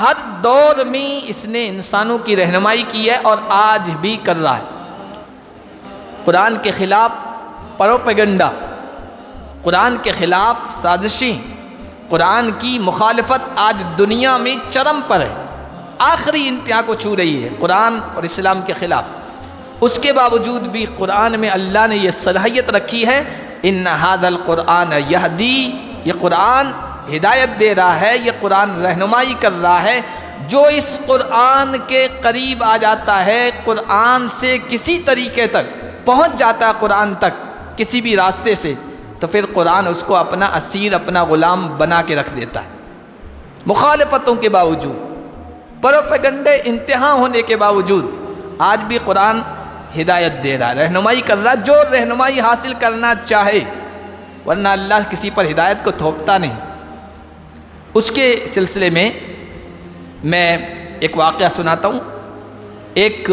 ہر دور میں اس نے انسانوں کی رہنمائی کی ہے اور آج بھی کر رہا ہے۔ قرآن کے خلاف پروپیگنڈا، قرآن کے خلاف سازشیں، قرآن کی مخالفت آج دنیا میں چرم پر ہے، آخری انتہا کو چھو رہی ہے قرآن اور اسلام کے خلاف۔ اس کے باوجود بھی قرآن میں اللہ نے یہ صلاحیت رکھی ہے، ان ھذا القرآن یہدی، یہ قرآن ہدایت دے رہا ہے، یہ قرآن رہنمائی کر رہا ہے۔ جو اس قرآن کے قریب آ جاتا ہے، قرآن سے کسی طریقے تک پہنچ جاتا ہے، قرآن تک کسی بھی راستے سے، تو پھر قرآن اس کو اپنا اسیر، اپنا غلام بنا کے رکھ دیتا ہے۔ مخالفتوں کے باوجود، پروپیگنڈے انتہا ہونے کے باوجود آج بھی قرآن ہدایت دے رہا ہے، رہنمائی کر رہا ہے، جو رہنمائی حاصل کرنا چاہے، ورنہ اللہ کسی پر ہدایت کو تھوپتا نہیں۔ اس کے سلسلے میں ایک واقعہ سناتا ہوں۔ ایک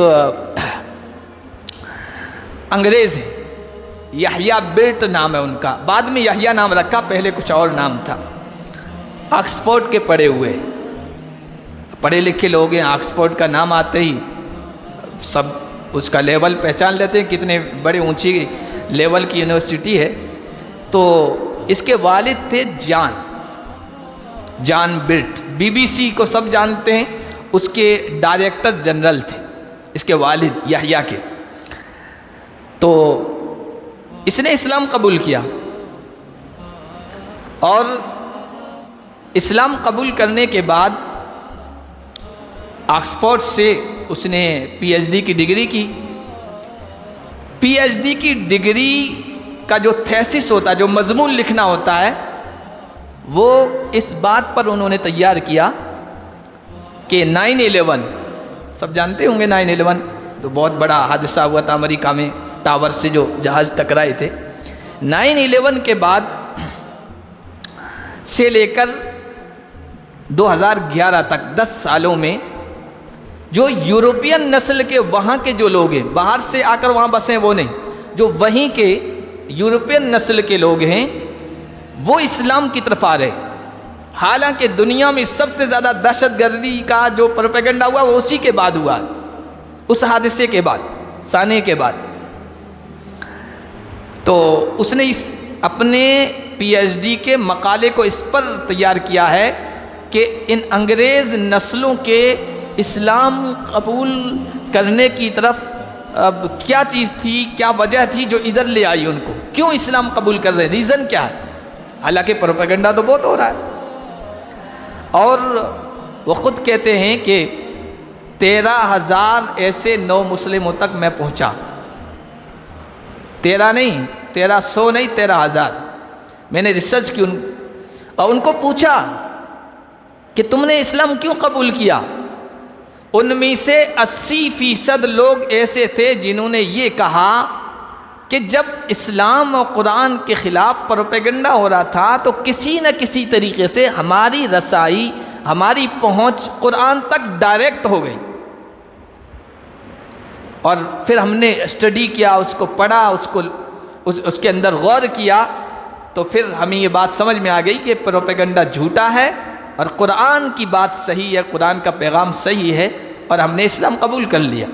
انگریز ہے، یحییٰ برٹ نام ہے ان کا، بعد میں یحییٰ نام رکھا، پہلے کچھ اور نام تھا۔ آکسفورڈ کے پڑھے ہوئے، پڑھے لکھے لوگ ہیں، آکسفورڈ کا نام آتے ہی سب اس کا لیول پہچان لیتے ہیں، کتنے بڑے اونچی لیول کی یونیورسٹی ہے۔ تو اس کے والد تھے جان برٹ، BBC کو سب جانتے ہیں، اس کے ڈائریکٹر جنرل تھے اس کے والد یحییٰ کے۔ تو اس نے اسلام قبول کیا، اور اسلام قبول کرنے کے بعد آکسفورڈ سے اس نے PhD کی ڈگری کی۔ PhD کی ڈگری کا جو تھیسس ہوتا ہے، جو مضمون لکھنا ہوتا ہے، وہ اس بات پر انہوں نے تیار کیا کہ 9/11، سب جانتے ہوں گے 9/11 تو بہت بڑا حادثہ ہوا تھا امریکہ میں، ٹاور سے جو جہاز ٹکرائے تھے۔ 9/11 کے بعد سے لے کر 2011 تک 10 سالوں میں جو یورپین نسل کے وہاں کے جو لوگ ہیں، باہر سے آ کر وہاں بسیں وہ نہیں، جو وہیں کے یورپین نسل کے لوگ ہیں، وہ اسلام کی طرف آ رہے۔ حالانکہ دنیا میں سب سے زیادہ دہشت گردی کا جو پروپیگنڈا ہوا وہ اسی کے بعد ہوا، اس حادثے کے بعد، سانے کے بعد۔ تو اس نے اپنے PhD کے مقالے کو اس پر تیار کیا ہے کہ ان انگریز نسلوں کے اسلام قبول کرنے کی طرف اب کیا چیز تھی، کیا وجہ تھی جو ادھر لے آئی ان کو، کیوں اسلام قبول کر رہے، ریزن کیا ہے۔ حالانکہ پروپیگنڈا تو بہت ہو رہا ہے، اور وہ خود کہتے ہیں کہ 13,000 ایسے نو مسلموں تک میں پہنچا، 13 نہیں، 1300 نہیں، 13,000۔ میں نے ریسرچ کی اور ان کو پوچھا کہ تم نے اسلام کیوں قبول کیا۔ ان میں سے 80% لوگ ایسے تھے جنہوں نے یہ کہا کہ جب اسلام اور قرآن کے خلاف پروپیگنڈا ہو رہا تھا تو کسی نہ کسی طریقے سے ہماری رسائی، ہماری پہنچ قرآن تک ڈائریکٹ ہو گئی، اور پھر ہم نے اسٹڈی کیا، اس کو پڑھا، اس کے اندر غور کیا، تو پھر ہمیں یہ بات سمجھ میں آ گئی کہ پروپیگنڈا جھوٹا ہے اور قرآن کی بات صحیح ہے، قرآن کا پیغام صحیح ہے، اور ہم نے اسلام قبول کر لیا۔